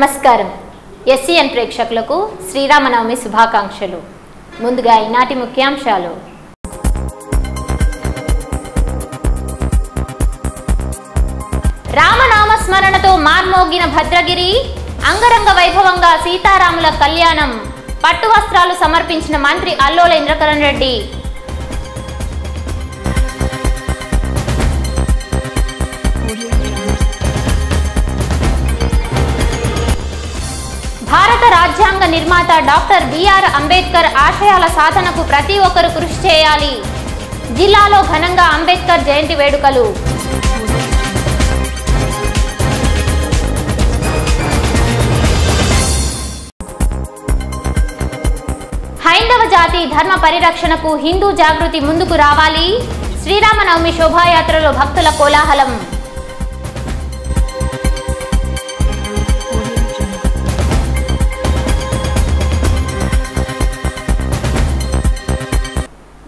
నమస్కారం. ఎస్సీఎన్ ప్రేక్షకులకు శ్రీరామనవమి శుభాకాంక్షలు. ముందుగా ఈనాటి ముఖ్యాంశాలు. రామనామ స్మరణతో మార్మోగిన భద్రగిరి, అంగరంగ వైభవంగా సీతారాముల కళ్యాణం. పట్టు వస్త్రాలు సమర్పించిన మంత్రి అల్లోల ఇంద్రకరణ్ రెడ్డి. భారత రాజ్యాంగ నిర్మాత డాక్టర్ బిఆర్ అంబేద్కర్ ఆశయాల సాధనకు ప్రతి ఒక్కరూ కృషి చేయాలి. జిల్లాలో ఘనంగా అంబేద్కర్ జయంతి వేడుకలు. హైందవ జాతి ధర్మ పరిరక్షణకు హిందూ జాగృతి ముందుకు రావాలి. శ్రీరామనవమి శోభాయాత్రలో భక్తుల కోలాహలం.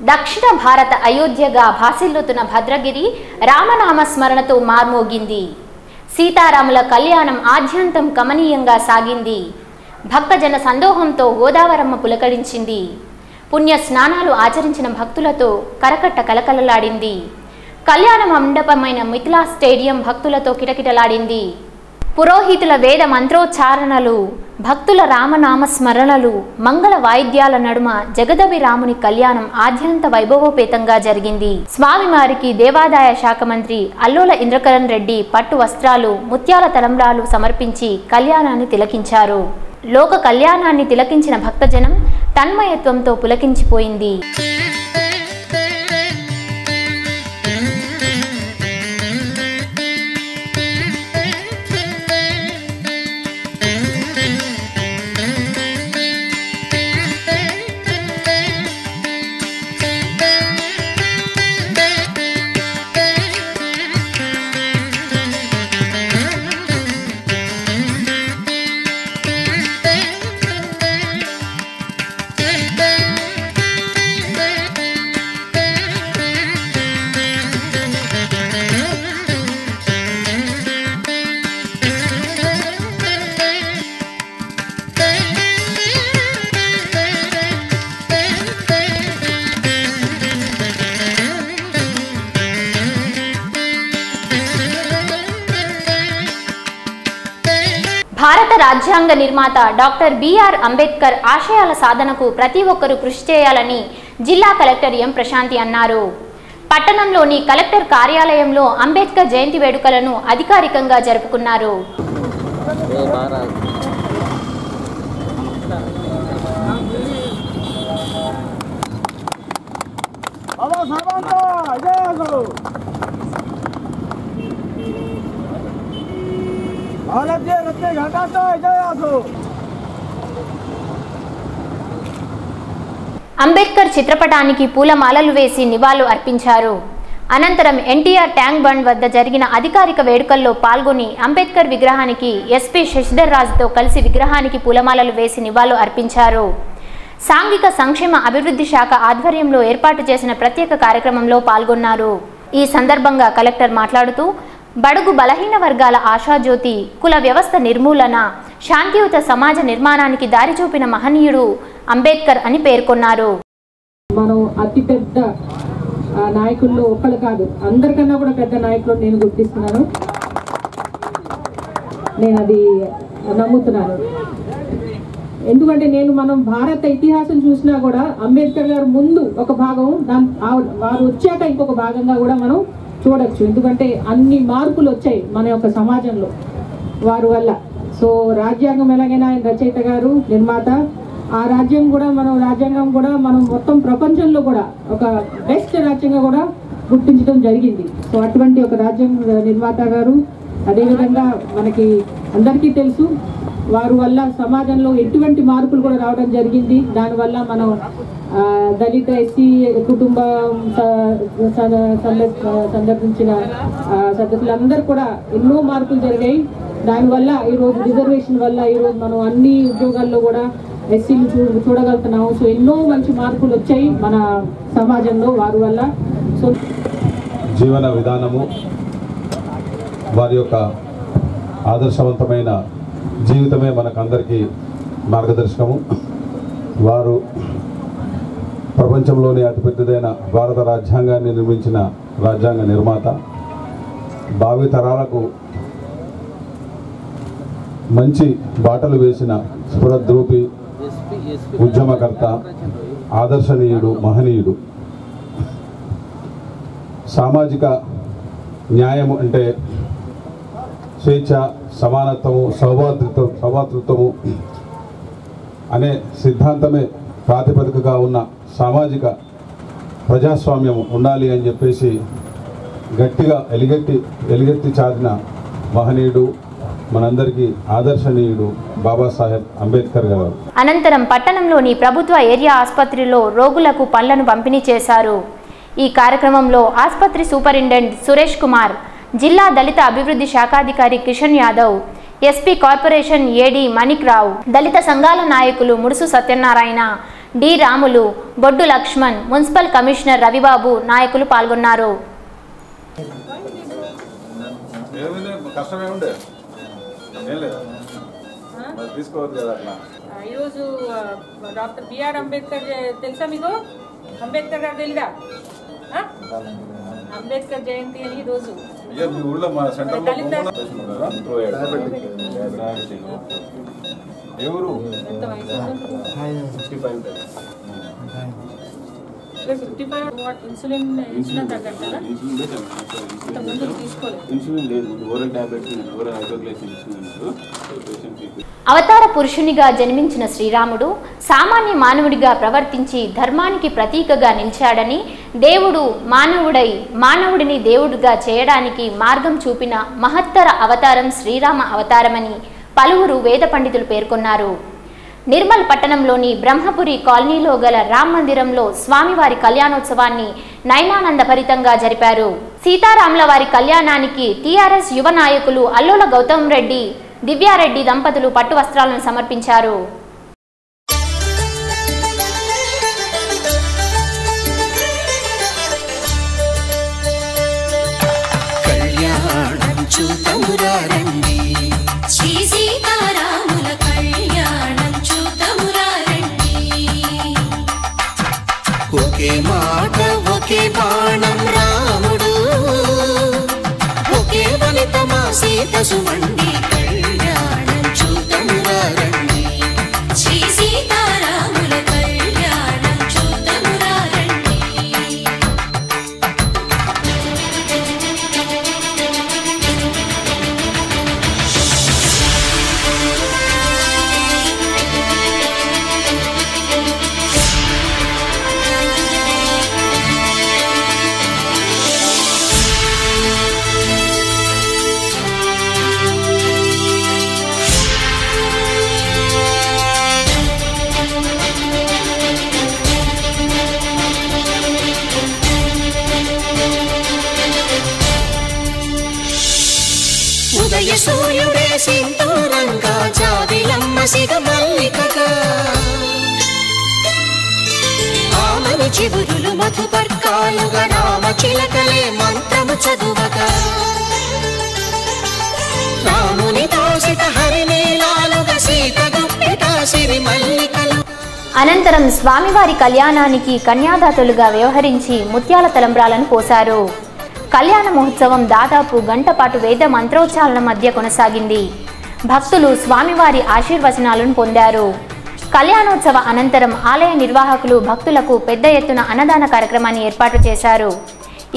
దక్షిణ భారత అయోధ్యగా భాసిల్లుతున్న భద్రగిరి రామనామ స్మరణతో మార్మోగింది. సీతారాముల కళ్యాణం ఆద్యంతం కమనీయంగా సాగింది. భక్తజన సందోహంతో గోదావరమ్మ పులకరించింది. పుణ్య స్నానాలు ఆచరించిన భక్తులతో కరకట్ట కలకలలాడింది. కళ్యాణ మండపమైన మిథిలా స్టేడియం భక్తులతో కిటకిటలాడింది. పురోహితుల వేద మంత్రోచ్చారణలు, భక్తుల రామనామ స్మరణలు, మంగళ వాయిద్యాల నడుమ జగదవి రాముని కళ్యాణం ఆద్యంత వైభవోపేతంగా జరిగింది. స్వామివారికి దేవాదాయ శాఖ మంత్రి అల్లోల ఇంద్రకరణ్ రెడ్డి పట్టు వస్త్రాలు, ముత్యాల తలంబ్రాలు సమర్పించి కళ్యాణాన్ని తిలకించారు. లోక కళ్యాణాన్ని తిలకించిన భక్తజనం తన్మయత్వంతో పులకించిపోయింది. భారత రాజ్యాంగ నిర్మాత డాక్టర్ బిఆర్ అంబేద్కర్ ఆశయాల సాధనకు ప్రతి ఒక్కరూ కృషి చేయాలని జిల్లా కలెక్టర్ ఎం ప్రశాంతి అన్నారు. పట్టణంలోని కలెక్టర్ కార్యాలయంలో అంబేద్కర్ జయంతి వేడుకలను అధికారికంగా జరుపుకున్నారు. అంబేద్కర్ చిత్రపటానికి పూలమాలలు వేసి నివాళులు అర్పించారు. అనంతరం ఎన్టీఆర్ ట్యాంక్ బండ్ వద్ద జరిగిన అధికారిక వేడుకల్లో పాల్గొని అంబేద్కర్ విగ్రహానికి ఎస్పీ శశిధర్ రాజుతో కలిసి విగ్రహానికి పూలమాలలు వేసి నివాళులు అర్పించారు. సాంఘిక సంక్షేమ అభివృద్ధి శాఖ ఆధ్వర్యంలో ఏర్పాటు చేసిన ప్రత్యేక కార్యక్రమంలో పాల్గొన్నారు. ఈ సందర్భంగా కలెక్టర్ మాట్లాడుతూ బడుగు బలహీన వర్గాల ఆశాజ్యోతి, కుల వ్యవస్థ నిర్మూలన, శాంతియుత సమాజ నిర్మాణానికి దారి చూపిన మహనీయుడు అంబేద్కర్ అని పేర్కొన్నారు. మనం అతిపెద్ద నాయకుల్లో ఒక్కళ్ళు కాదు, అందరికన్నా కూడా పెద్ద నాయకులు నేను గుర్తిస్తున్నాను. నేను అది నమ్ముతున్నాను. ఎందుకంటే మనం భారత ఇతిహాసం చూసినా కూడా అంబేద్కర్ గారు ముందు ఒక భాగం, వారు వచ్చాక ఇంకొక భాగంగా కూడా మనం చూడొచ్చు. ఎందుకంటే అన్ని మార్పులు వచ్చాయి మన యొక్క సమాజంలో వారి వల్ల. సో రాజ్యాంగం ఎలాగైనా ఆయన రచయిత గారు, నిర్మాత, ఆ రాజ్యాంగం కూడా మనం మొత్తం ప్రపంచంలో కూడా ఒక బెస్ట్ రాజ్యాంగం కూడా గుర్తించడం జరిగింది. సో అటువంటి ఒక రాజ్యాంగ నిర్మాత గారు, అదేవిధంగా మనకి అందరికీ తెలుసు వారి వల్ల సమాజంలో ఎటువంటి మార్పులు కూడా రావడం జరిగింది. దానివల్ల మనం దళిత ఎస్సీ కుటుంబం సందర్శించిన సదస్సులందరూ కూడా ఎన్నో మార్పులు జరిగాయి. దానివల్ల ఈరోజు రిజర్వేషన్ వల్ల ఈరోజు మనం అన్ని ఉద్యోగాల్లో కూడా ఎస్సీలు చూడగలుగుతున్నాము. సో ఎన్నో మంచి మార్పులు వచ్చాయి మన సమాజంలో వారి వల్ల. సో జీవన విధానము, వారి యొక్క ఆదర్శవంతమైన జీవితమే మనకందరికీ మార్గదర్శకము. వారు ప్రపంచంలోని అతిపెద్దదైన భారత రాజ్యాంగాన్ని నిర్మించిన రాజ్యాంగ నిర్మాత, భావి తరాలకు మంచి బాటలు వేసిన స్ఫురద్రూపి, ఉద్యమకర్త, ఆదర్శనీయుడు, మహనీయుడు. సామాజిక న్యాయము అంటే స్వేచ్ఛ, సమానత్వము, సౌభాతృత్వము అనే సిద్ధాంతమే ప్రాతిపదికగా ఉన్న సామాజిక ప్రజాస్వామ్యం ఉండాలి అని చెప్పేసి గట్టిగా ఎలుగెత్తి చాటిన మహనీయుడు, మనందరికీ ఆదర్శనీయుడు బాబాసాహెబ్ అంబేద్కర్ గారు. అనంతరం పట్టణంలోని ప్రభుత్వ ఏరియా ఆసుపత్రిలో రోగులకు పళ్లను పంపిణీ చేశారు. ఈ కార్యక్రమంలో ఆసుపత్రి సూపరింటెండెంట్ సురేష్ కుమార్, జిల్లా దళిత అభివృద్ధి శాఖాధికారి కిషన్ యాదవ్, ఎస్పీ కార్పొరేషన్ ఏడీ మణిక్ రావు, దళిత సంఘాల నాయకులు ముడుసు సత్యనారాయణ, డి రాములు, బొడ్డు లక్ష్మణ్, మున్సిపల్ కమిషనర్ రవిబాబు నాయకులు పాల్గొన్నారు. ఈరోజు డాక్టర్ బిఆర్ అంబేద్కర్ తెలుసా మీకు? అంబేద్కర్ గారు తెలీదా? అంబేద్కర్ జయంతి అని ఈరోజు ఇన్సులిన్ ఇచ్చిన తగ్గట్టు అవతార పురుషునిగా జన్మించిన శ్రీరాముడు సామాన్య మానవుడిగా ప్రవర్తించి ధర్మానికి ప్రతీకగా నిలిచాడని, దేవుడు మానవుడిని దేవుడిగా చేయడానికి మార్గం చూపిన మహత్తర అవతారం శ్రీరామ అవతారమని పలువురు వేద పండితులు పేర్కొన్నారు. నిర్మల్ పట్టణంలోని బ్రహ్మపురి కాలనీలో గల రామ్ మందిరంలో స్వామివారి కళ్యాణోత్సవాన్ని నయనానందభరితంగా జరిపారు. సీతారాముల వారి కళ్యాణానికి టీఆర్ఎస్ యువ నాయకులు అల్లోల గౌతమ్ రెడ్డి, దివ్యారెడ్డి దంపతులు పట్టు వస్త్రాలను సమర్పించారు. ఒకే మాట ఒకే బాణం రాముడు, ఒకే వనిత మా సీత సుమండి, కళ్యాణం చూతమురా రండి. శ్రీ సీతారాముల కళ్యాణం చూతమురా రండి. ఉదయ సూర్యుడే సింధూరంగా, జాబిలమ్మ సిగ మల్లికగా, ఆమని చిగురులు మధుపర్కాలుగా, రామ చిలకలే మంత్రము చదువగా, రాముని దోసిట హరినీలాలుగా, సీత గుప్పిట సిరి మల్లికలు. అనంతరం స్వామివారి కళ్యాణానికి కన్యాదాతలుగా వ్యవహరించి ముత్యాల తలంబ్రాలను పోశారు. కళ్యాణ మహోత్సవం దాదాపు గంట పాటు వేద మంత్రోచ్చారణ మధ్య కొనసాగింది. భక్తులు స్వామివారి ఆశీర్వచనాలను పొందారు. కళ్యాణోత్సవ అనంతరం ఆలయ నిర్వాహకులు భక్తులకు పెద్ద ఎత్తున అన్నదాన కార్యక్రమాన్ని ఏర్పాటు చేశారు.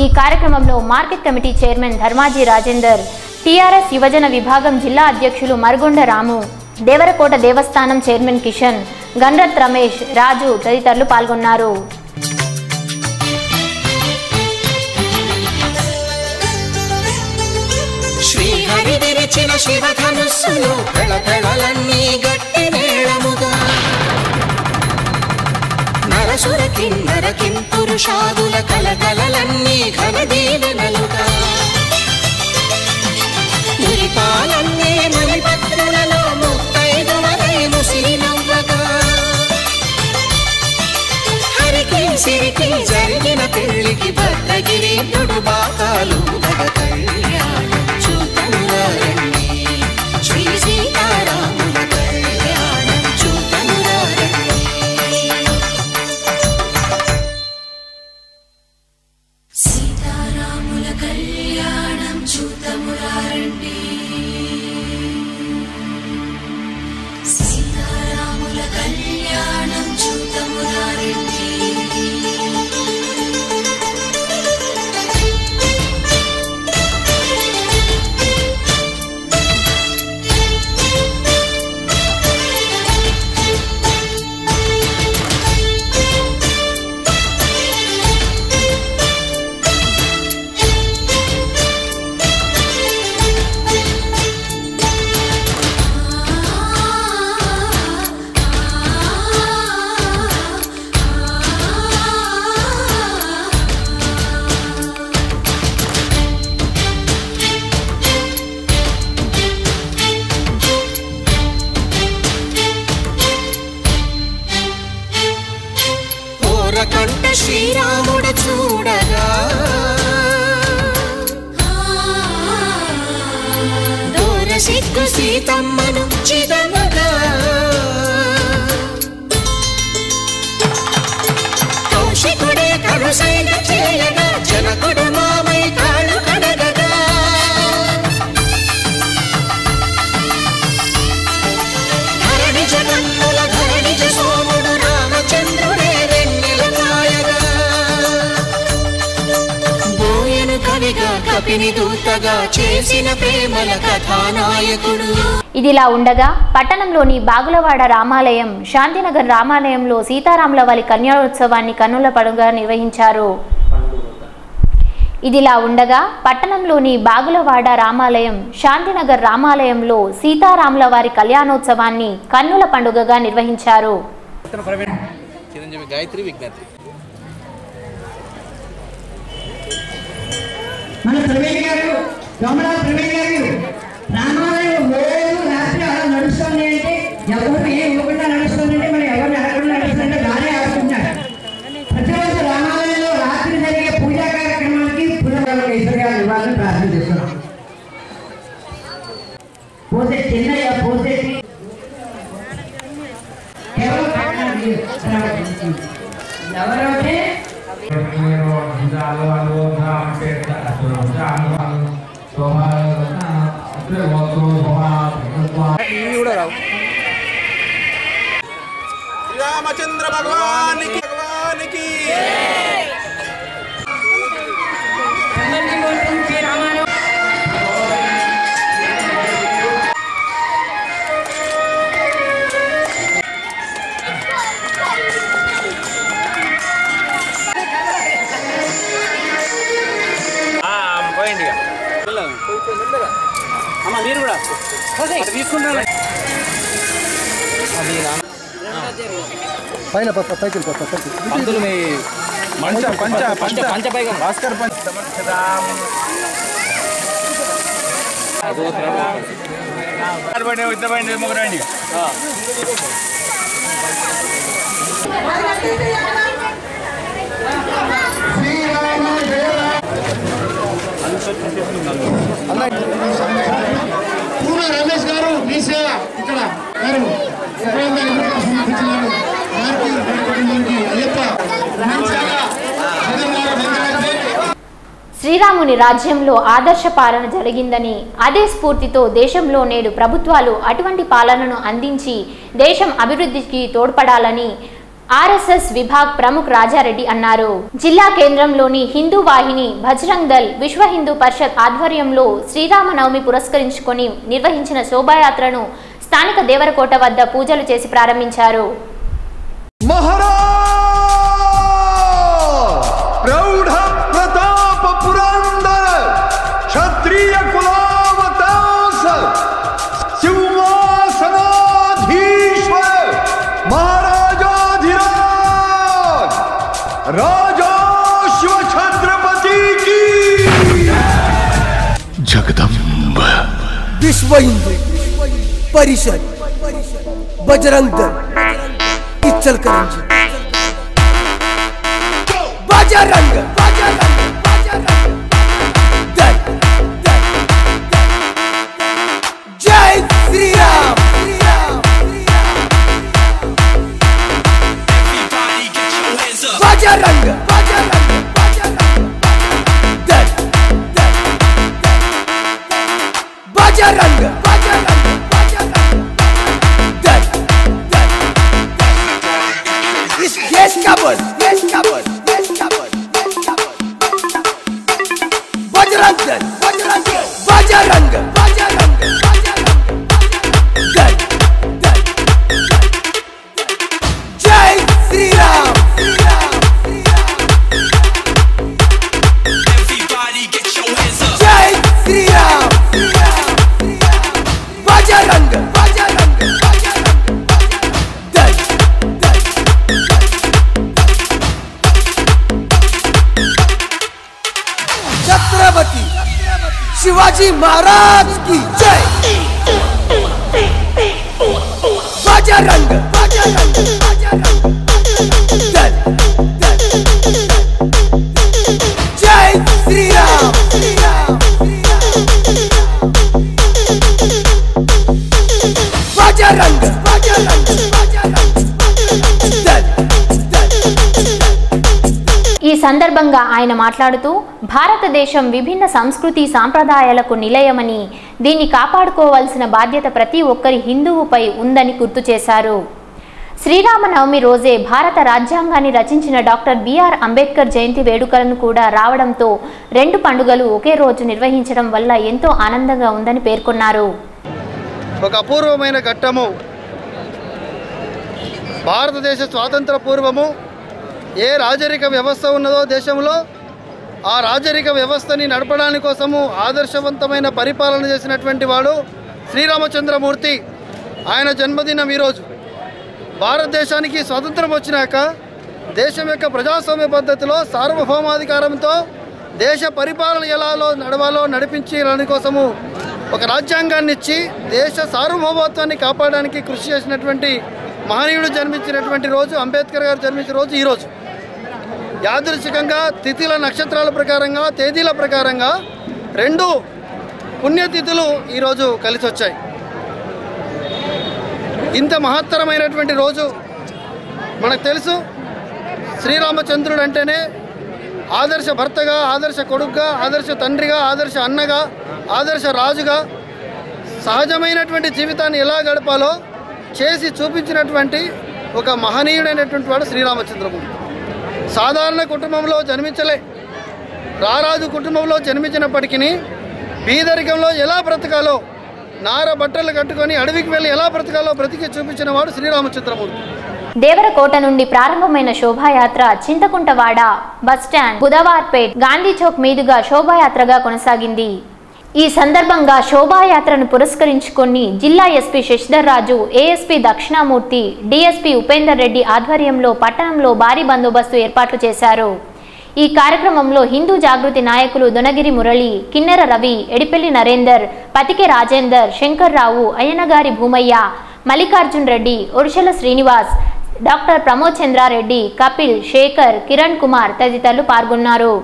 ఈ కార్యక్రమంలో market committee chairman Dharmaji Rajender, TRS యువజన విభాగం జిల్లా అధ్యక్షులు మరుగుండ రాము, దేవరకోట దేవస్థానం చైర్మన్ కిషన్, గన్రత్ రమేష్, రాజు తదితరులు పాల్గొన్నారు. శ్రీహరి విరిచిన శివధనుస్సులు పెళపెళలన్నీ గట్టి మేళముగా, నరసుర కిన్నర కింపురుషాదుల కలకలలన్నీ ఘన దీవెనలుగా, మురిపాలన్నీ మణిపత్రులలో ముత్తైదువలై ముసిరి నవ్వగా, హరికి సిరికి జరిగిన పెళ్లికి భద్రగిరీంద్రుడు బాకాలు కళ్యాణం చూతమురా రండి. శ్రీ సీతారామ ఎర్రకంట శ్రీరాముడు చూడగా దూర సిగ్గు సీతమ్మను చిదమగా కౌశికుడే కరుసైన చేయగా జనకుడు మామై కాళ్ళు కడగగా ధరణి జగన్నుల ధరణిజ సోముడు రామచంద్రుడే వెన్నెల కాయగా బోయను కవిగా కపిని దూతగా చేసిన ప్రేమల కథానాయకుడు. ఇదిలా ఉండగా పట్టణంలోని బాగులవాడ రామాలయం, శాంతినగర్ రామాలయంలో సీతారాముల వారి కన్యాోత్సవాన్ని కన్నుల పండుగగా నిర్వహించారు. ఇదిలా ఉండగా పట్టణంలోని బాగులవాడ రామాలయం, శాంతినగర్ రామాలయంలో సీతారాముల వారి కళ్యాణోత్సవాన్ని కన్నుల పండుగగా నిర్వహించారు. రామాలయం రోజు రాత్రి అలా నడుస్తుంది అంటే ఎవరు ఏం ఇవ్వకుండా నడుస్తుందంటే మనం ఎవరిని అడగకుండా నడుస్తుందంటే బాగానే ఆడుకుంటున్నారు. ప్రతిరోజు రామాలయంలో రాత్రి జరిగే పూజా కార్యక్రమానికి పునరాలకు ఐశ్వర్యాలు ఇవ్వాలని ప్రార్థన చేస్తున్నాం. పోసే చిన్నయ్య పోసేసి ఎవరైతే శ్రీరామచంద్ర భగవానికి మీరు కూడా తీసుకుంటారు పైన పైకి పంతులు మీ పంచ పంచ పంచ పంచ పైగా భాస్కర్ పంచ ముగ్గురండి పూర్ణ రమేష్ గారు మీ సేవ ఇక్కడ శ్రీరాముని రాజ్యంలో ఆదర్శ పాలన జరిగిందని, అదే స్ఫూర్తితో దేశంలో నేడు ప్రభుత్వాలు అటువంటి పాలనను అందించి దేశం అభివృద్ధికి తోడ్పడాలని ఆర్ఎస్ఎస్ విభాగ్ ప్రముఖ్ రాజారెడ్డి అన్నారు. జిల్లా కేంద్రంలోని హిందూ వాహిని, బజరంగ్ దళ్, విశ్వ హిందూ పరిషత్ ఆధ్వర్యంలో శ్రీరామనవమి పురస్కరించుకొని నిర్వహించిన శోభాయాత్రను స్థానిక దేవరకోట వద్ద పూజలు చేసి ప్రారంభించారు. राजा शिव छत्रपति की जगदम्ब विश्व हिंदू परिषद बजरंग दल इचलकरंजी बजरंग दल जय श्री राम बजरंग दल बजरंग दल इस देश का बल बजरंग दल बजरंग दल जय श्री राम जय श्री राम बजरंग दल छत्रपति शिवाजी महाराज की जय बजरंग दल సందర్భంగా ఆయన మాట్లాడుతూ భారతదేశం విభిన్న సంస్కృతి సాంప్రదాయాలకు నిలయమని దీన్ని కాపాడుకోవాల్సిన బాధ్యత ప్రతి ఒక్కరి హిందువుపై ఉందని గుర్తు చేశారు. శ్రీరామనవమి రోజే భారత రాజ్యాంగాన్ని రచించిన డాక్టర్ బిఆర్ అంబేద్కర్ జయంతి వేడుకలను కూడా రావడంతో రెండు పండుగలు ఒకే రోజు నిర్వహించడం వల్ల ఎంతో ఆనందంగా ఉందని పేర్కొన్నారు. ఒక అపూర్వమైన ఘట్టము. భారతదేశ స్వాతంత్ర పూర్వము ఏ రాజరిక వ్యవస్థ ఉన్నదో దేశంలో ఆ రాజరిక వ్యవస్థని నడపడానికి కోసము ఆదర్శవంతమైన పరిపాలన చేసినటువంటి వాడు శ్రీరామచంద్రమూర్తి. ఆయన జన్మదినం ఈరోజు. భారతదేశానికి స్వతంత్రం వచ్చినాక దేశం యొక్క ప్రజాస్వామ్య పద్ధతిలో సార్వభౌమాధికారంతో దేశ పరిపాలన ఎలా నడవాలో నడిపించడానికి కోసము ఒక రాజ్యాంగాన్ని ఇచ్చి దేశ సార్వభౌమత్వాన్ని కాపాడడానికి కృషి చేసినటువంటి మహనీయుడు జన్మించినటువంటి రోజు, అంబేద్కర్ గారు జన్మించిన రోజు ఈరోజు. యాదృచ్ఛికంగా తిథిల నక్షత్రాల ప్రకారంగా తేదీల ప్రకారంగా రెండు పుణ్యతిథులు ఈరోజు కలిసి వచ్చాయి. ఇంత మహత్తరమైనటువంటి రోజు. మనకు తెలుసు శ్రీరామచంద్రుడు అంటేనే ఆదర్శ భర్తగా, ఆదర్శ కొడుకుగా, ఆదర్శ తండ్రిగా, ఆదర్శ అన్నగా, ఆదర్శ రాజుగా సహజమైనటువంటి జీవితాన్ని ఎలా గడపాలో చేసి చూపించినటువంటి ఒక మహనీయుడైనటువంటి వాడు శ్రీరామచంద్రమూర్తి. సాధారణ కుటుంబంలో జన్మించలే, రారాజు కుటుంబంలో జన్మించినప్పటికీ బీదరికంలో ఎలా బ్రతకాలో, నార బట్టలు కట్టుకొని అడవికి వెళ్ళి ఎలా బ్రతకాలో బ్రతికి చూపించిన వాడు శ్రీరామచంద్రమూర్తి. దేవరకోట నుండి ప్రారంభమైన శోభాయాత్ర చింతకుంటవాడ బస్టాండ్, బుధవార్పేట్, గాంధీ చౌక్ మీదుగా శోభాయాత్రగా కొనసాగింది. ఈ సందర్భంగా శోభాయాత్రను పురస్కరించుకొని జిల్లా ఎస్పీ శశిధర్ రాజు, ఏఎస్పీ దక్షిణామూర్తి, డీఎస్పీ ఉపేందర్ రెడ్డి ఆధ్వర్యంలో పట్టణంలో భారీ బందోబస్తు ఏర్పాట్లు చేశారు. ఈ కార్యక్రమంలో హిందూ జాగృతి నాయకులు దొనగిరి మురళి, కిన్నెర రవి, ఎడిపెల్లి నరేందర్, పతికే రాజేందర్, శంకర్రావు, అయ్యనగారి భూమయ్య, మల్లికార్జున్ రెడ్డి, ఒడిశల శ్రీనివాస్, డాక్టర్ ప్రమోద్ చంద్రారెడ్డి, కపిల్, శేఖర్, కిరణ్ కుమార్ తదితరులు పాల్గొన్నారు.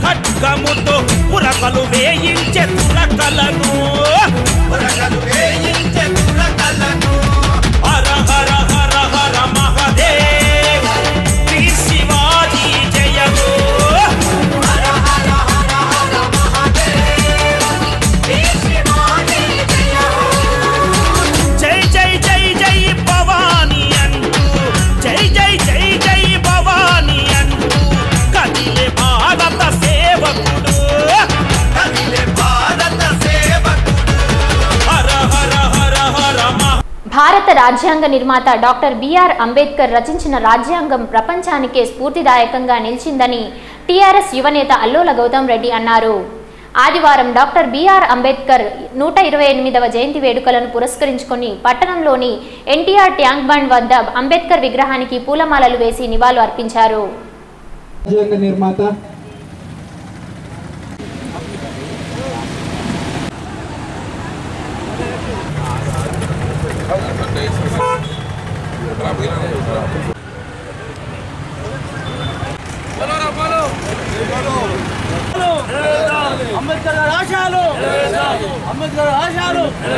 ఖడ్గముతో పురకలు వేయించే తురకలను హర హర హర హర మహాదేవ్ శ్రీ శివాజీ జయము హర హర హర హర మహాదేవ్ శ్రీ శివాజీ రాజ్యాంగ నిర్మాత డాక్టర్ బిఆర్ అంబేద్కర్ రచించిన రాజ్యాంగం ప్రపంచానికే స్ఫూర్తిదాయకంగా నిలిచిందని టీఆర్ఎస్ యువనేత అల్లోల గౌతమ్ రెడ్డి అన్నారు. ఆదివారం డాక్టర్ బిఆర్ అంబేద్కర్ 128వ జయంతి వేడుకలను పురస్కరించుకొని పట్టణంలోని ఎన్టీఆర్ ట్యాంక్ బండ్ వద్ద అంబేద్కర్ విగ్రహానికి పూలమాలలు వేసి నివాళులు అర్పించారు.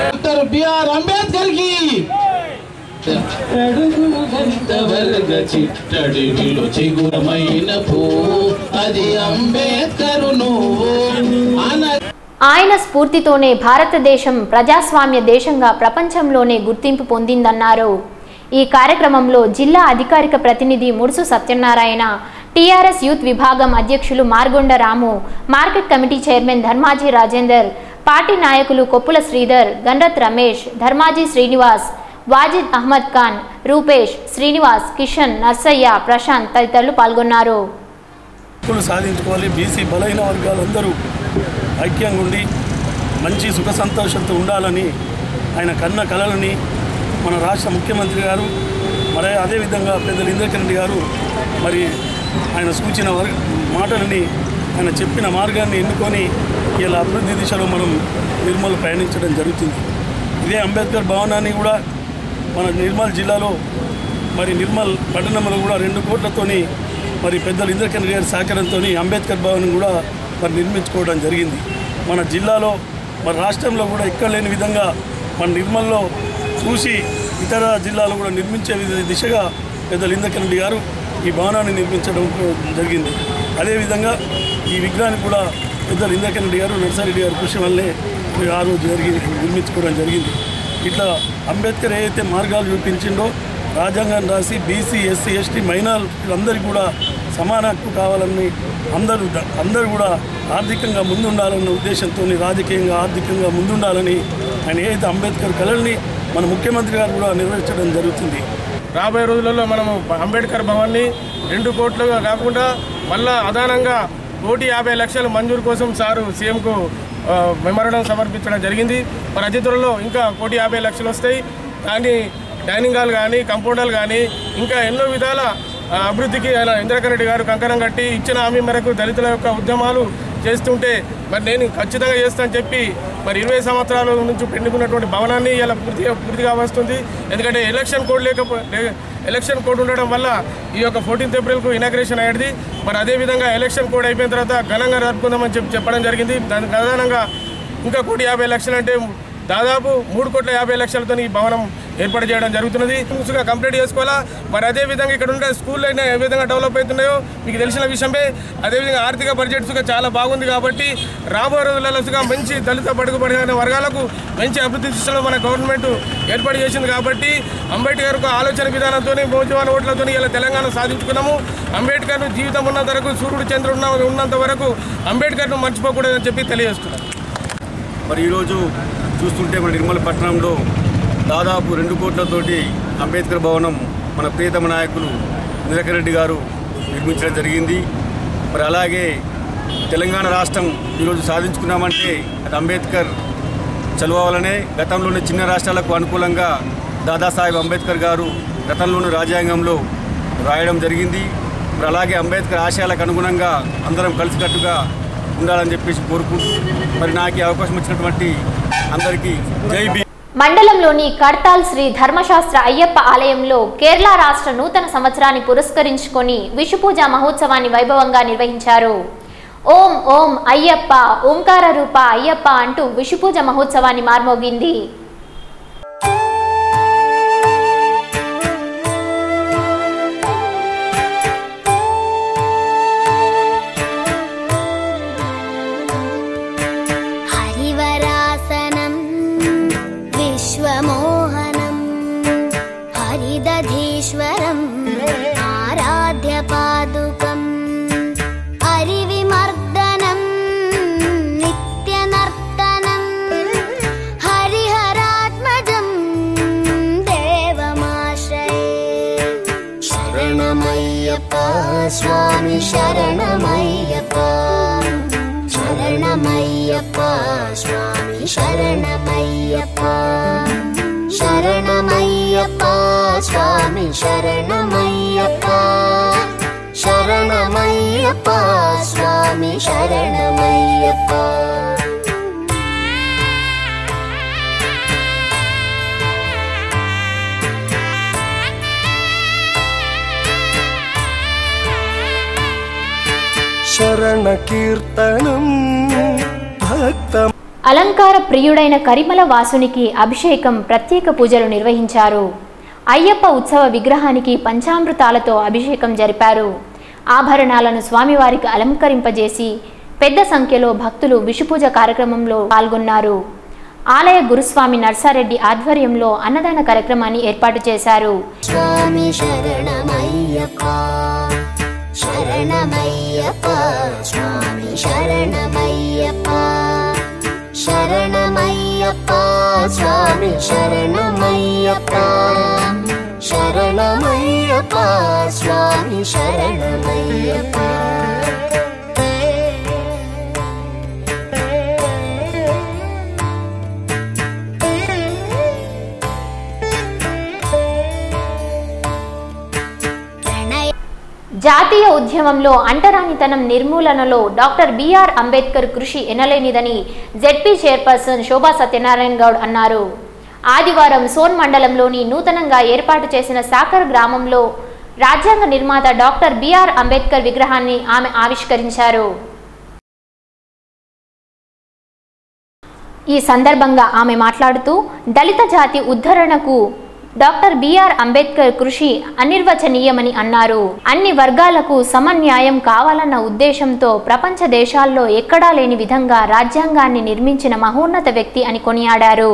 డాక్టర్ బిఆర్ అంబేద్కర్ కి చిట్టడిలో చిగురమైన పూ అది అంబేద్కరు నువ్వు. ఆయన స్ఫూర్తితోనే భారతదేశం ప్రజాస్వామ్య దేశంగా ప్రపంచంలోనే గుర్తింపు పొందిందన్నారు. ఈ కార్యక్రమంలో జిల్లా అధికారిక ప్రతినిధి ముడుసు సత్యనారాయణ, టీఆర్ఎస్ యూత్ విభాగం అధ్యక్షులు Margonda Ramu, market committee chairman Dharmaji Rajender, party నాయకులు కొప్పుల శ్రీధర్, గండ్రత్ రమేష్, ధర్మాజీ శ్రీనివాస్, వాజిద్ అహ్మద్ ఖాన్, రూపేష్, శ్రీనివాస్, కిషన్, నర్సయ్య, ప్రశాంత్ తదితరులు పాల్గొన్నారు. సాధించుకోవాలి. బీసీ బలహీన వర్గాలందరూ ఐక్యంగా ఉండి మంచి సుఖ సంతోషంతో ఉండాలని ఆయన కన్న కలలని మన రాష్ట్ర ముఖ్యమంత్రి గారు మరి అదేవిధంగా పెద్దలు ఇంద్రకరణ్ రెడ్డి గారు మరి ఆయన సూచన మాటలని ఆయన చెప్పిన మార్గాన్ని ఎన్నుకొని ఇలా అభివృద్ధి దిశలో మనం నిర్మల్ ప్రయాణించడం జరుగుతుంది. ఇదే అంబేద్కర్ భవనాన్ని కూడా మన నిర్మల్ జిల్లాలో మరి నిర్మల్ పట్టణంలో కూడా 2 కోట్లతోని మరి పెద్దలు ఇంద్రకరణ్ గారి సహకారంతో అంబేద్కర్ భవన్ కూడా మరి నిర్మించుకోవడం జరిగింది. మన జిల్లాలో మన రాష్ట్రంలో కూడా ఎక్కడ లేని విధంగా మన నిర్మల్లో చూసి ఇతర జిల్లాలో కూడా నిర్మించే దిశగా పెద్దలు ఇంద్రకరణ్ రెడ్డి గారు ఈ భవనాన్ని నిర్మించడం జరిగింది. అదేవిధంగా ఈ విగ్రహాన్ని కూడా పెద్దలు ఇంద్రకరణ్ రెడ్డి గారు, నర్సారెడ్డి గారు కృషి వల్లే ఆ రోజు నిర్మించుకోవడం జరిగింది. ఇట్లా అంబేద్కర్ ఏదైతే మార్గాలు చూపించిండో రాజ్యాంగాన్ని రాసి బీసీ, ఎస్సీ, ఎస్టీ, మైనారిటీలందరికీ కూడా సమాన హక్కు కావాలని అందరూ కూడా ఆర్థికంగా ముందుండాలన్న ఉద్దేశంతో రాజకీయంగా ఆర్థికంగా ముందుండాలని ఆయన ఏదైతే అంబేద్కర్ కళల్ని మన ముఖ్యమంత్రి గారు కూడా నెరవేర్చడం జరుగుతుంది. రాబోయే రోజులలో మనము అంబేద్కర్ భవన్ని 2 కోట్లుగా కాకుండా మళ్ళా అదనంగా 1,50,00,000 మంజూరు కోసం సారు సీఎంకు మెమోరాండం సమర్పించడం జరిగింది. మరి అతి త్వరలో ఇంకా 1,50,00,000 వస్తాయి. కానీ డైనింగ్ హాల్ కానీ, కంపౌండర్లు కానీ ఇంకా ఎన్నో విధాల అభివృద్ధికి ఆయన ఇంద్రకరణ్ రెడ్డి గారు కంకణం కట్టి ఇచ్చిన హామీ మేరకు దళితుల యొక్క ఉద్యమాలు చేస్తుంటే మరి నేను ఖచ్చితంగా చేస్తానని చెప్పి మరి 20 సంవత్సరాల నుంచి పెండుకున్నటువంటి భవనాన్ని ఇలా పూర్తిగా వస్తుంది. ఎందుకంటే ఎలక్షన్ కోడ్ ఉండడం వల్ల ఈ యొక్క 14th ఏప్రిల్కు ఇనాగ్రేషన్ అయ్యేది. మరి అదేవిధంగా ఎలక్షన్ కోడ్ అయిపోయిన తర్వాత ఘనంగా జరుపుకుందామని చెప్పడం జరిగింది. దానికి ప్రధానంగా ఇంకా 1,50,00,000 అంటే దాదాపు 3,50,00,000తో ఈ భవనం ఏర్పాటు చేయడం జరుగుతున్నది. ముందుగా కంప్లీట్ చేసుకోవాలా. మరి అదేవిధంగా ఇక్కడ ఉండే స్కూళ్ళు అయినా ఏ విధంగా డెవలప్ అవుతున్నాయో మీకు తెలిసిన విషయమే. అదేవిధంగా ఆర్థిక బడ్జెట్స్గా చాలా బాగుంది కాబట్టి రాబోయే రోజులలో మంచి దళిత బడుగుబడిన వర్గాలకు మంచి అభివృద్ధి దిశలో మన గవర్నమెంట్ ఏర్పాటు చేసింది. కాబట్టి అంబేద్కర్ ఆలోచన విధానంతో మోజవాన్ ఓట్లతో ఇలా తెలంగాణ సాధించుకున్నాము. అంబేద్కర్ను జీవితం ఉన్నంత వరకు, సూర్యుడు చంద్రుడు ఉన్నంత వరకు అంబేద్కర్ను మర్చిపోకూడదని చెప్పి తెలియజేస్తున్నాను. మరి ఈరోజు చూస్తుంటే మన నిర్మల్ పట్టణంలో దాదాపు 2 కోట్లతోటి అంబేద్కర్ భవనం మన ప్రియతమ నాయకులు ఇంద్రకరణ్ రెడ్డి గారు నిర్మించడం జరిగింది. మరి అలాగే తెలంగాణ రాష్ట్రం ఈరోజు సాధించుకున్నామంటే అది అంబేద్కర్ చలువ వల్లనే. గతంలోని చిన్న రాష్ట్రాలకు అనుకూలంగా దాదాసాహెబ్ అంబేద్కర్ గారు గతంలోని రాజ్యాంగంలో రాయడం జరిగింది. మరి అలాగే అంబేద్కర్ ఆశయాలకు అనుగుణంగా అందరం కలిసికట్టుగా ఉండాలని చెప్పేసి కోరుకుంటూ మరి నాకు అవకాశం ఇచ్చినటువంటి అందరికీ జై భీమ్. మండలంలోని కడ్తాల్ శ్రీ ధర్మశాస్త్ర అయ్యప్ప ఆలయంలో కేరళ రాష్ట్ర నూతన సంవత్సరాన్ని పురస్కరించుకొని విషుపూజ మహోత్సవాన్ని వైభవంగా నిర్వహించారు. ఓం ఓం అయ్యప్ప, ఓంకార రూప అయ్యప్ప అంటూ విషుపూజ మహోత్సవాన్ని మార్మోగింది. విశ్వమోహనం హరిదధీశ్వరం ఆరాధ్య పాదుకం హరివిమర్దనం నిత్యనర్తనం హరిహర శరణమయ్యప్ప స్వామి శరణమయ్యప్ప శరణమయ్యప్ప స్వామి శరణమయ్యప్ప శరణమయ్యప్ప స్వామి శరణమయ్యప్ప శరణ కీర్తనం భక్త అలంకార ప్రియుడైన కరిమల వాసునికి అభిషేకం ప్రత్యేక పూజలు నిర్వహించారు. అయ్యప్ప ఉత్సవ విగ్రహానికి పంచామృతాలతో అభిషేకం జరిపారు. ఆభరణాలను స్వామివారికి అలంకరింపజేసి పెద్ద సంఖ్యలో భక్తులు విషుపూజ కార్యక్రమంలో పాల్గొన్నారు. ఆలయ గురుస్వామి నర్సారెడ్డి ఆధ్వర్యంలో అన్నదాన కార్యక్రమాన్ని ఏర్పాటు చేశారు. స్వామి శరణమయ్యప్ప శరణమయ్యప్ప స్వామి శరణమయ్యప్ప శరణమయ్యప్ప స్వామి శరణమయ్యప్ప శరణమయ్యప్ప స్వామి శరణమయ్యప్ప జాతీయ ఉద్యమంలో అంటరానితనం నిర్మూలనలో డాక్టర్ బిఆర్ అంబేద్కర్ కృషి ఎనలేనిదని జెడ్పీ చైర్పర్సన్ శోభా సత్యనారాయణ గౌడ్ అన్నారు. ఆదివారం సోన్ మండలంలోని నూతనంగా ఏర్పాటు చేసిన సాకర్ గ్రామంలో రాజ్యాంగ నిర్మాత డాక్టర్ బిఆర్ అంబేద్కర్ విగ్రహాన్ని ఆమె ఆవిష్కరించారు. ఈ సందర్భంగా ఆమె మాట్లాడుతూ దళిత జాతి ఉద్ధరణకు డాక్టర్ బిఆర్ అంబేద్కర్ కృషి అనిర్వచనీయమని అన్నారు. అన్ని వర్గాలకు సమన్యాయం కావాలన్న ఉద్దేశంతో ప్రపంచ దేశాల్లో ఎక్కడా లేని విధంగా రాజ్యాంగాన్ని నిర్మించిన మహోన్నత వ్యక్తి అని కొనియాడారు.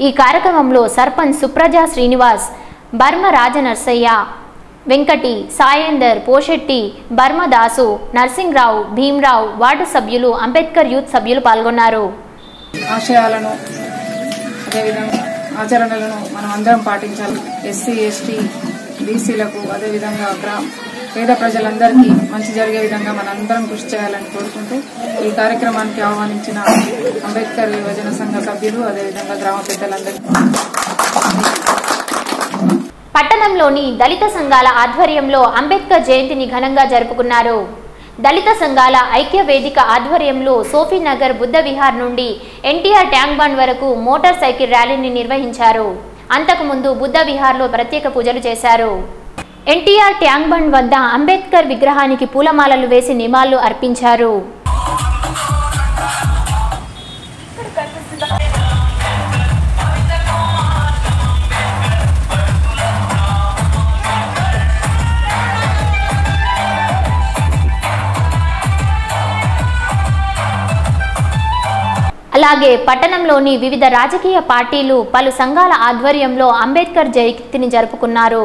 ఈ కార్యక్రమంలో సర్పంచ్ సుప్రజా శ్రీనివాస్, బర్మ రాజనర్సయ్య, వెంకటి, సాయేందర్, పోషెట్టి, బర్మదాసు, నర్సింగ్రావు, భీమ్రావు, వార్డు సభ్యులు, అంబేద్కర్ యూత్ సభ్యులు పాల్గొన్నారు. ఆశయాలను అదేవిధంగా ఆచరణలను మనం అందరం పాటించాలి. ఎస్సీ, ఎస్టీ, బీసీలకు అదేవిధంగా పేద ప్రజలందరికీ మంచి జరిగే విధంగా మనందరం కృషి చేయాలని కోరుకుంటూ ఈ కార్యక్రమానికి ఆహ్వానించిన అంబేద్కర్ యువజన సంఘ సభ్యులు అదేవిధంగా గ్రామ పెద్దలందరికీ. పట్టణంలోని దళిత సంఘాల ఆధ్వర్యంలో అంబేద్కర్ జయంతిని ఘనంగా జరుపుకున్నారు. దళిత సంఘాల ఐక్య వేదిక ఆధ్వర్యంలో సోఫీనగర్ బుద్ధ విహార్ నుండి ఎన్టీఆర్ ట్యాంక్ బండ్ వరకు మోటార్ సైకిల్ ర్యాలీని నిర్వహించారు. అంతకుముందు బుద్ధ విహార్లో ప్రత్యేక పూజలు చేశారు. ఎన్టీఆర్ ట్యాంక్ బండ్ వద్ద అంబేద్కర్ విగ్రహానికి పూలమాలలు వేసి నివాళులు అర్పించారు. అలాగే పట్టణంలోని వివిధ రాజకీయ పార్టీలు, పలు సంఘాల ఆధ్వర్యంలో అంబేద్కర్ జయంతిని జరుపుకున్నారు.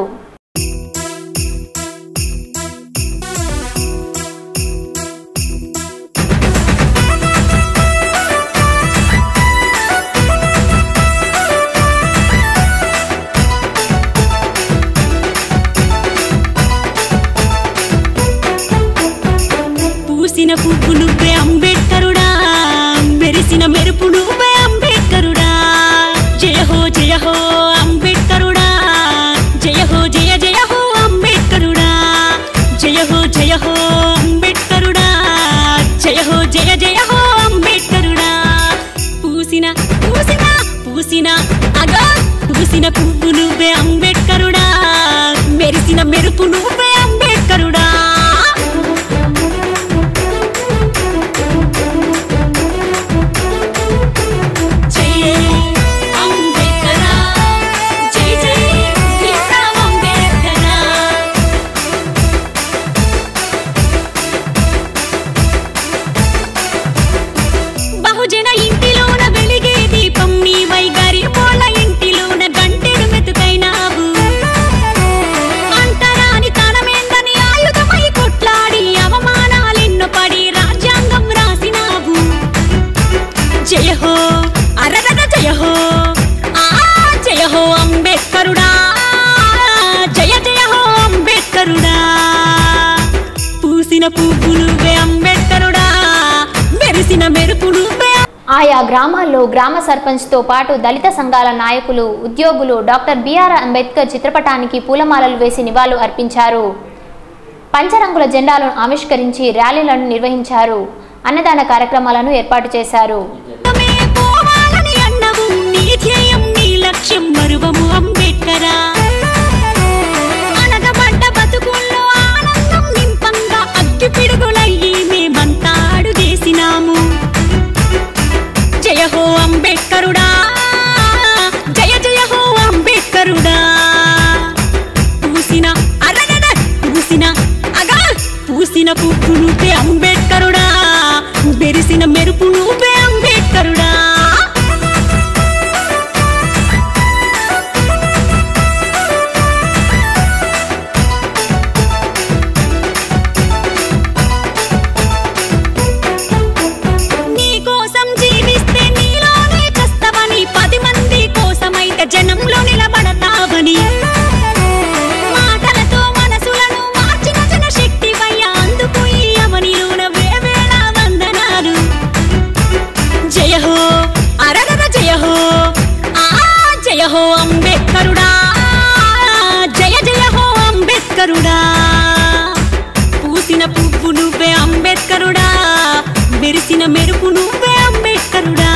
పూసిన పువ్వు నువ్వే అంబేద్కరుడా, మెరిసిన మెరుపు నువ్వే అంబేద్కరుడా, జయ హో అంబేద్కరుడా, జయ హో అంబేద్కరుడా, జయ హో అంబేద్కరుడా, జయ హో అంబేద్కరుడా. పూసిన పువ్వు నువ్వే అంబేద్కరుడా, మెరిసిన మెరుపు నువ్వే అంబేద్కరుడా. పూసిన పువ్వు నువ్వే అంబేద్కరుడా, మెరిసిన మెరుపు నువ్వే ఆయా గ్రామాల్లో గ్రామ సర్పంచ్తో పాటు దళిత సంఘాల నాయకులు, ఉద్యోగులు డాక్టర్ బిఆర్ అంబేద్కర్ చిత్రపటానికి పూలమాలలు వేసి నివాళులు అర్పించారు. పంచరంగుల జెండాలను ఆవిష్కరించి ర్యాలీలను నిర్వహించారు. అన్నదాన కార్యక్రమాలను ఏర్పాటు చేశారు. జయ హో అంబేద్కరుడా, జయ జయ హో అంబేద్కరుడా. పూసిన అరగడ పూసిన అగా పూసిన పువ్వు నువ్వే అంబేద్కరుడా, బెరిసిన మెరుపు నువ్వే అంబేద్కరుడా. జనంలో నిలబడతావని మాటలతో మనసులను మార్చిన జనశక్తివయ్యా, అందుకు ఈ అవనిలోన వేవేళ వందనాలు. జయ హో అరగర జయ హో, జయ హో అంబేద్కరుడా, జయ జయ హో అంబేద్కరుడా. పూసిన పువ్వు నువ్వే అంబేద్కరుడా, మెరిసిన మెరుపు నువ్వే అంబేద్కరుడా.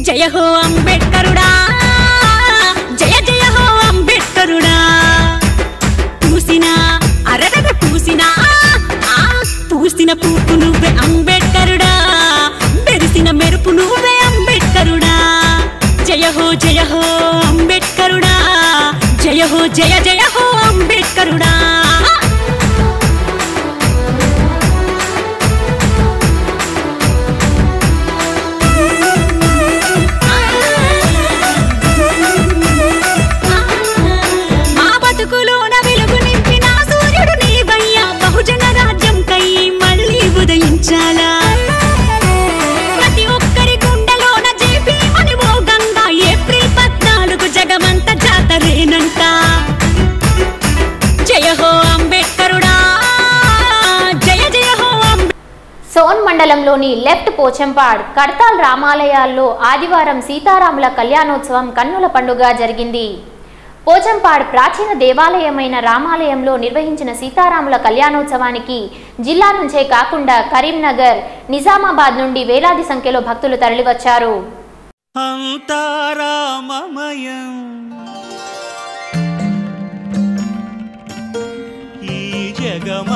జయ హో అంబేద్కరుడా, జయ జయ హో అంబేద్కరుడా. పూసిన అరగడ పూసిన పూసిన పువ్వు నువ్వే అంబేద్కరుడా, బెరిసిన మెరుపు నువ్వే అంబేద్కరుడా. జయ హో అంబేద్కరుడా, జయ హో జయ జయ హో అంబేద్కరుడా. ప్రతి ఒక్కరి గుండెలోన జేపీ అని మోగంగా ఏప్రిల్ 14 జగమంత జాతరేనంట. జయ హో అంబేద్కరుడా, జయ జయ హో. సోన్ మండలంలోని లెఫ్ట్ పోచంపాడ్, కడతాల్ రామాలయాల్లో ఆదివారం సీతారాముల కళ్యాణోత్సవం కన్నుల పండుగ జరిగింది. పోచంపాడ్ ప్రాచీన దేవాలయమైన రామాలయంలో నిర్వహించిన సీతారాముల కళ్యాణోత్సవానికి జిల్లా నుంచే కాకుండా కరీంనగర్, నిజామాబాద్ నుండి వేలాది సంఖ్యలో భక్తులు తరలివచ్చారు. అంతారామమయం ఈ జగమంతారామమయం.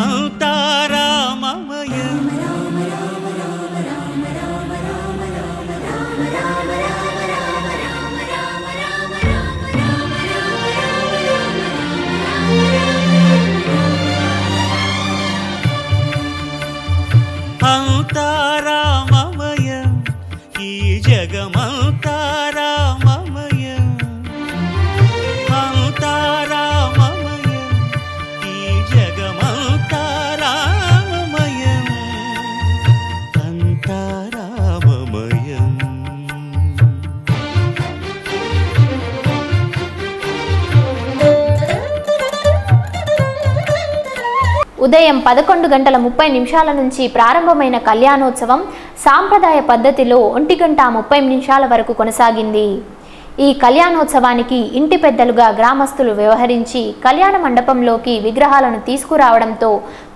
అంతారామమయం ఈ జగమంతారామమయం. అంతారామమయం ఈ జగమంతారామమయం. అంతారామమయం. ఉదయం 11:30 నుంచి ప్రారంభమైన కళ్యాణోత్సవం సాంప్రదాయ పద్ధతిలో 1:30 వరకు కొనసాగింది. ఈ కళ్యాణోత్సవానికి ఇంటి పెద్దలుగా గ్రామస్తులు వ్యవహరించి కళ్యాణ మండపంలోకి విగ్రహాలను తీసుకురావడంతో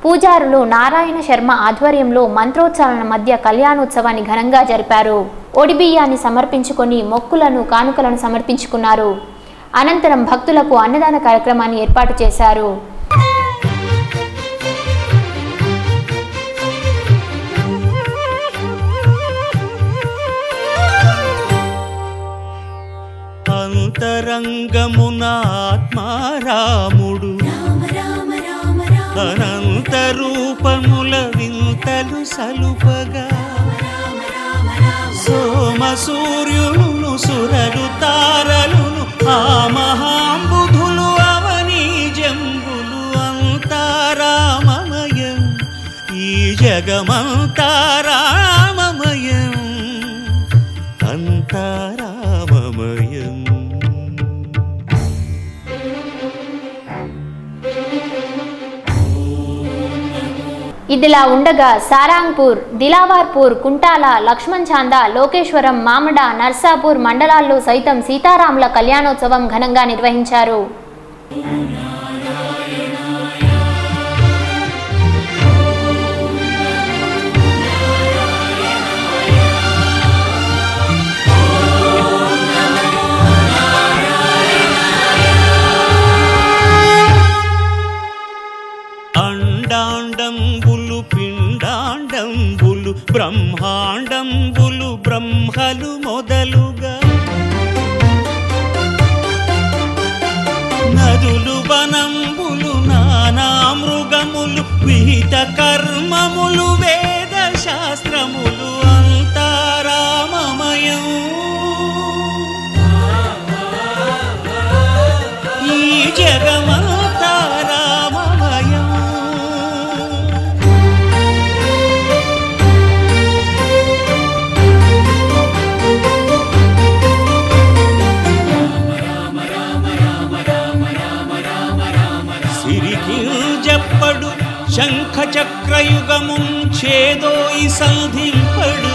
పూజారులు నారాయణ శర్మ ఆధ్వర్యంలో మంత్రోచ్చారణ మధ్య కళ్యాణోత్సవాన్ని ఘనంగా జరిపారు. ఒడిబియ్యాన్ని సమర్పించుకొని మొక్కులను, కానుకలను సమర్పించుకున్నారు. అనంతరం భక్తులకు అన్నదాన కార్యక్రమాన్ని ఏర్పాటు చేశారు. అంతరంగమున ఆత్మారాముడు అనంత రూపముల వింతలు సలుపగా సోమ సూర్యులను సురలు తారలును ఆ మహాంబుధులు అవనీ జంబులు అంతారామమయం ఈ జగమంతారామమయం అంతారామమయం. ఇదిలా ఉండగా సారాంగ్పూర్, దిలావర్పూర్, కుంటాల, లక్ష్మణ్ చాందా, లోకేశ్వరం, మామడ, నర్సాపూర్ మండలాల్లో సైతం సీతారాముల కళ్యాణోత్సవం ఘనంగా నిర్వహించారు. అండాండంబులు పిండాండంబులు బ్రహ్మాండంబులు బ్రహ్మలు మొదలుగా నదులు వనంబులు నానా మృగములు విహిత కర్మములు వేద శాస్త్రములు అంతారామమయం ఈ జగమంతారామమయం. సిరికింజప్పడు శంఖ చక్రయుగముంచేదోయి సంధింపడు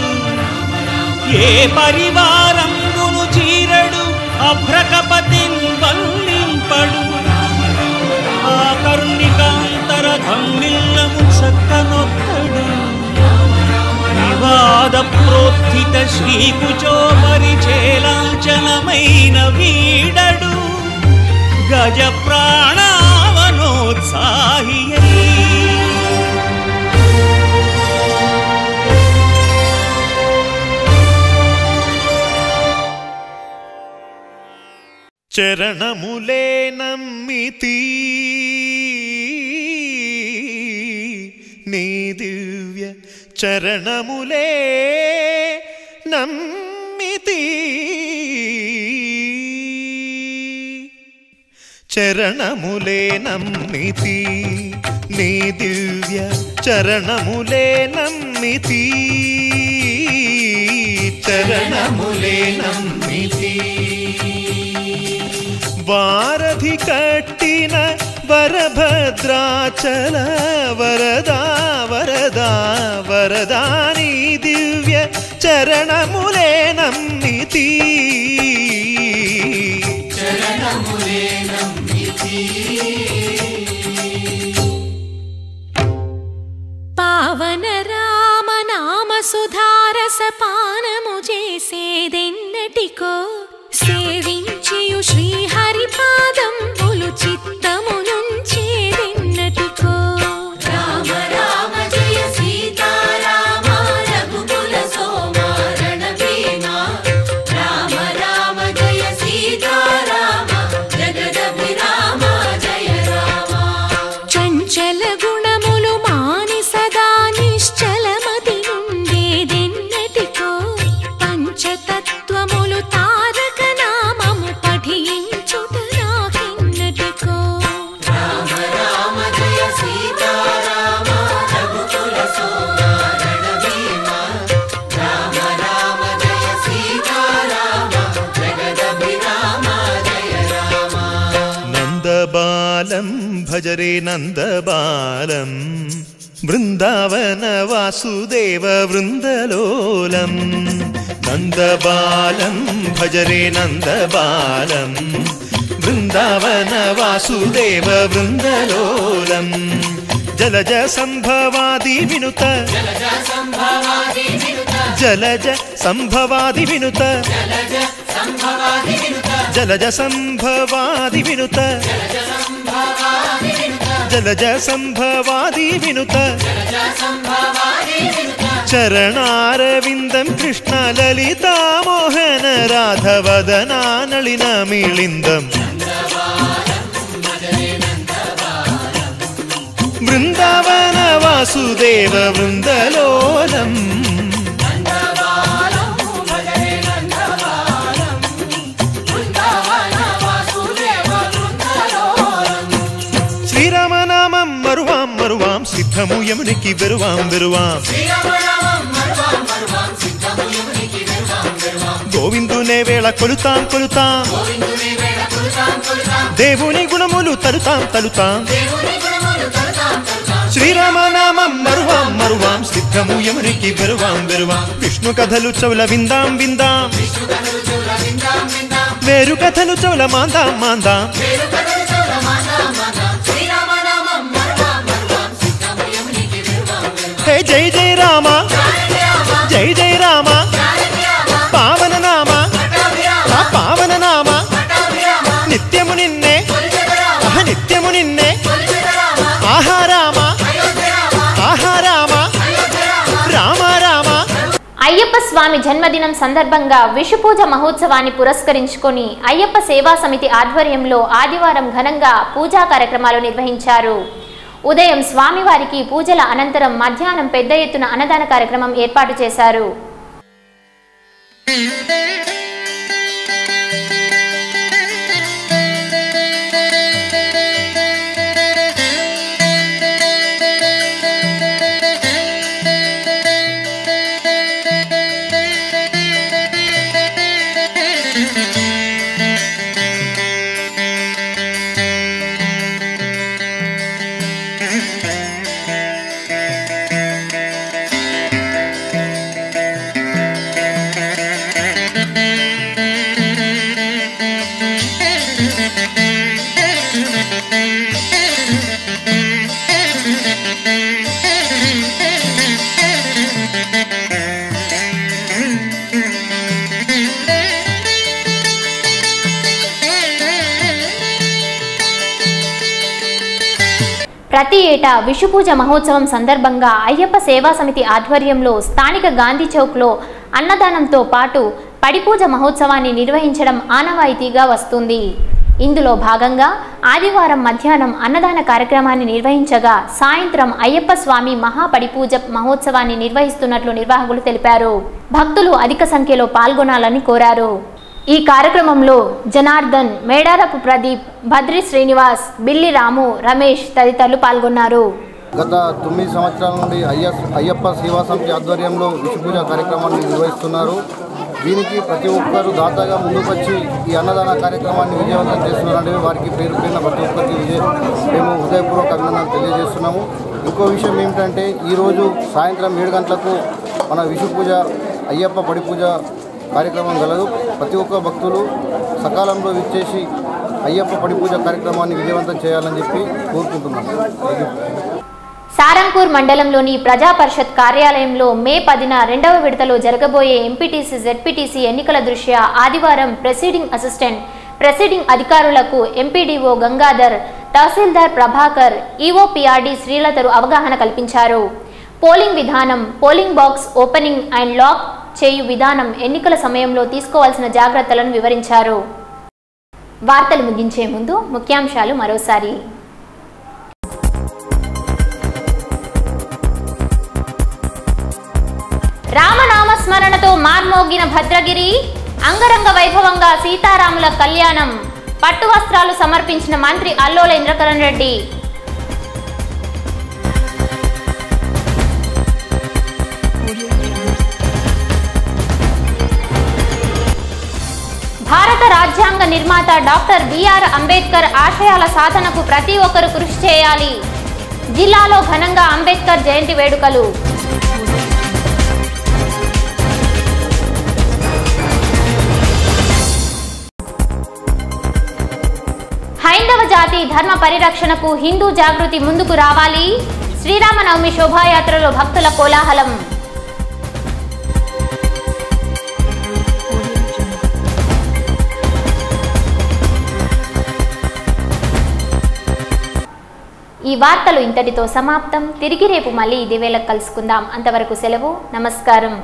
ఏ పరివారంబును చీరడు అభ్రకపతిన్ వల్లింపడు ఆ కరుణికాంతర ధమ్మిల్లము చక్కనొక్కడు వివాద ప్రోత్థిత శ్రీకుచో పరిచేలాంచనమైన వీడడు గజ ప్రాణావనోత్సాహియై చరణములే నమ్మితి నీ దివ్య చరణములే నమ్మితి చరణములే నమ్మితి నీ దివ్య చరణములే నమ్మితి చరణములే నమ్మితి వారధి కట్టిన వరభద్రాచల వరదా వరదా వరదాని దివ్య చరణములే నమ్మితి చరణములే నమ్మితి. పావన రామ నామ సుధారస పానము చేసేదెన్నటికో సేవించియు శ్రీహరి పాదంబులు చిత్తమునుంచేదెన్నటికో రామ రామ జయ సీతారామ రఘుకుల సోమ రణభీమ రామ రామ జయ సీతారామ జగదభిరామ జయ రామ. చంచల గుణములు మాని సదా నిశ్చలమతి నుండేదెన్నటికో పంచతత్వములు తారక నామము పఠించుట నాకెన్నటికో రామ రామ జయ సీతారామ రఘుకుల సోమ రణభీమ రామ రామ జయ సీతారామ జగదభిరామ జయ రామ. నందబాలం భజరే నందబాలం బృందావన వాసుదేవ వృందలోలం నందబాలం భజరే నందబాలం బృందావన వాసుదేవ వృందలోలం జలజ సంభవాది వినుత జలజ సంభవాది వినుత జలజ సంభవాది వినుత జలజ సంభవాది వినుత జలజ సంభవాది వినుత చరణారవిందం కృష్ణ లలితా మోహన రాధవదనా నళిన మిళిందం బృందావన వాసుదేవ వృందలోలం శ్రీరామనామం మరువాం మరువాం సిద్ధము యమునికి వెరువాం వెరువాం గోవిందునే వేళ కొలుతాం కొలుతాం దేవుని గుణములు తలుతాం తలుతాం శ్రీరామనామం మరువాం మరువాం సిద్ధము యమునికి వెరువాం వెరువాం విష్ణు కథలు చౌల విందాం విందాం వేరు కథలు చౌల మాందాం మాందాం హే జై జై రామ జై జై రామ పావన నామ పావన నామ నిత్యము నిన్నే నిత్యము నిన్నే ఆహారామ ఆహారామ రామ రామ. అయ్యప్ప స్వామి జన్మదినం సందర్భంగా విషుపూజ మహోత్సవాన్ని పురస్కరించుకొని అయ్యప్ప సేవా సమితి ఆధ్వర్యంలో ఆదివారం ఘనంగా పూజా కార్యక్రమాలు నిర్వహించారు. ఉదయం స్వామివారికి పూజల అనంతరం మధ్యాహ్నం పెద్ద ఎత్తున అన్నదాన కార్యక్రమం ఏర్పాటు చేశారు. ప్రతి ఏటా విషుపూజ మహోత్సవం సందర్భంగా అయ్యప్ప సేవా సమితి ఆధ్వర్యంలో స్థానిక గాంధీ చౌక్లో అన్నదానంతో పాటు పడిపూజ మహోత్సవాన్ని నిర్వహించడం ఆనవాయితీగా వస్తుంది. ఇందులో భాగంగా ఆదివారం మధ్యాహ్నం అన్నదాన కార్యక్రమాన్ని నిర్వహించగా సాయంత్రం అయ్యప్ప స్వామి మహాపడిపూజ మహోత్సవాన్ని నిర్వహిస్తున్నట్లు నిర్వాహకులు తెలిపారు. భక్తులు అధిక సంఖ్యలో పాల్గొనాలని కోరారు. ఈ కార్యక్రమంలో జనార్దన్, మేడారపు ప్రదీప్, భద్రి శ్రీనివాస్, బిల్లి రాము, రమేష్ తదితరులు పాల్గొన్నారు. గత 9 సంవత్సరాల నుండి అయ్యప్ప సేవా సమితి ఆధ్వర్యంలో విషుపూజ కార్యక్రమాన్ని నిర్వహిస్తున్నారు. దీనికి ప్రతి ఒక్కరు దాతగా ముందుకొచ్చి ఈ అన్నదాన కార్యక్రమాన్ని విజయవంతం చేస్తున్నారంటే వారికి పేరు పేరున ప్రతి ఒక్కరికి మేము హృదయపూర్వక అభినందనలు తెలియజేస్తున్నాము. ఇంకో విషయం ఏమిటంటే ఈరోజు సాయంత్రం 7 గంటలకు మన విషుపూజ అయ్యప్ప పడిపూజ కార్యక్రమం గలదు. ప్రతి ఒక్క భక్తులు సకాలంలో విచ్చేసి అయ్యప్ప పడిపూజ కార్యక్రమాన్ని విజయవంతం చేయాలని చెప్పి కోరుకుంటున్నాము. సారంపూర్ మండలంలోని ప్రజా పరిషత్ కార్యాలయంలో మే 10న 2వ విడతలో జరగబోయే ఎంపీటీసీ జెడ్పీటీసీ ఎన్నికల దృష్ట్యా ఆదివారం ప్రెసిడింగ్ అసిస్టెంట్, ప్రెసిడింగ్ అధికారులకు MPDO Gangadhar, tahsildar Prabhakar, EO PRD శ్రీలతరు అవగాహన కల్పించారు. పోలింగ్ విధానం, polling box opening and lock చేయు విధానం, ఎన్నికల సమయంలో తీసుకోవాల్సిన జాగ్రత్తలను వివరించారు. వార్తలు ముగించే ముందు ముఖ్యాంశాలు మరోసారి. రామనామస్మరణతో మార్మోగిన భద్రగిరి, అంగరంగ వైభవంగా సీతారాముల కళ్యాణం, పట్టు వస్త్రాలు సమర్పించిన మంత్రి అల్లోల ఇంద్రకరణ్ రెడ్డి. భారత రాజ్యాంగ నిర్మాత డాక్టర్ బిఆర్ అంబేద్కర్ ఆశయాల సాధనకు ప్రతి ఒక్కరూ కృషి చేయాలి. జిల్లాలో ఘనంగా అంబేద్కర్ జయంతి వేడుకలు. హైందవ జాతి ధర్మ పరిరక్షణకు హిందూ జాగృతి ముందుకు రావాలి. శ్రీరామనవమి శోభాయాత్రలో భక్తుల కోలాహలం. ఈ వార్తలు ఇంతటితో సమాప్తం. తిరిగి రేపు మళ్ళీ ఇదే వేళకు కలుసుకుందాం. అంతవరకు సెలవు. నమస్కారం.